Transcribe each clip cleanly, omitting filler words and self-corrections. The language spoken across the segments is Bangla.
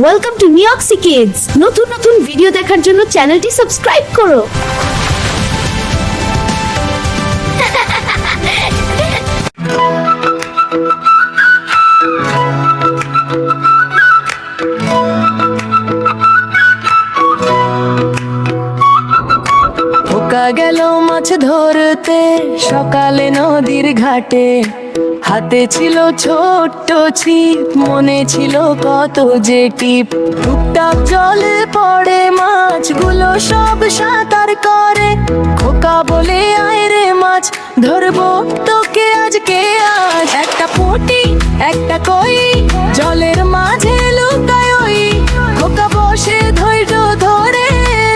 Welcome to নিউক্সি kids. নতুন নতুন ভিডিও দেখার জন্য চ্যানেলটি সাবস্ক্রাইব করো। খোকা গেল মাছ ধরতে সকালে নদীর ঘাটে, হাতে ছিল ছোট্ট ছিপ, মনে ছিল কত যে টিপ। টুকটাক জলে পড়ে মাছগুলো সব সাঁতার করে, খোকা বলে আয় রে মাছ ধরবো তোকে আজকে আজ। একটা পুঁটি একটা কই জলের মাঝে লুকায় ওই, খোকা বসে ধৈর্য ধরে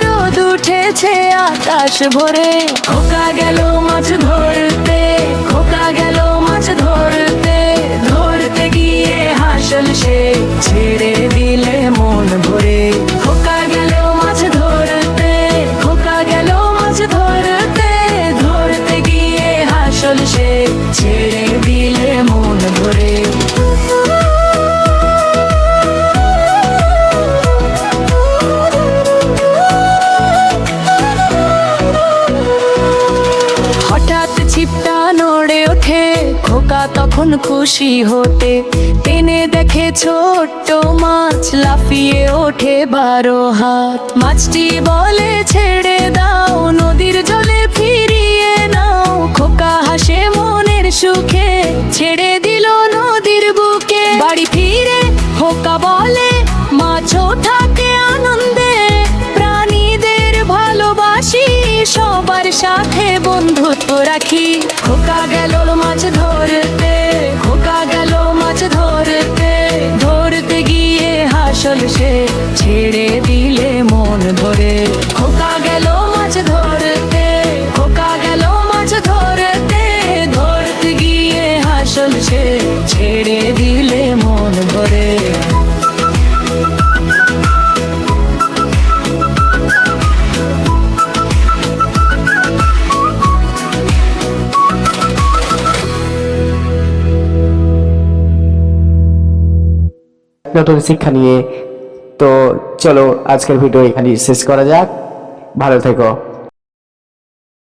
রোদ উঠেছে আকাশ ভরে। খোকা গেল মাছ ধরতে, খোকা গেল মাছ ধরতে, ধরতে গিয়ে হাসল সে ছেড়ে দিলে মন ভরে। খোকা গেল মাছ ধরতে, খোকা গেল মাছ ধরতে, ধরতে গিয়ে হাসল সে ছেড়ে দিলে মন ভরে। হঠাৎ ছিপটা নড়ে ওঠে, খোকা তখন খুশি হতে, টেনে দেখে ছোট্ট মাছ লাফিয়ে ওঠে 12 হাত। মাছটি বলে ছেড়ে দাও, নদীর জলে ফিরিয়ে নাও। খোকা হাসে মনের সুখে, ছেড়ে দিল নদীর বুকে। বাড়ি ফিরে খোকা বলে মাছও থাকে আনন্দে, প্রাণীদের ভালোবাসি সবার সাথে বন্ধুত্ব রাখি। খোকা গেল মাছ ধরতে, খোকা গেল মাছ ধরতে, ধরতে গিয়ে হাসল সে ছেড়ে দিলে মন ভরে। খোকা গেল মাছ ধরতে, খোকা গেল মাছ ধরতে, ধরতে গিয়ে হাসল সে ছেড়ে দিলে মন ভরে। নতুন শিক্ষা নিয়ে। তো চলো আজকের ভিডিও এখানে শেষ করা যাক। ভালো থেকো।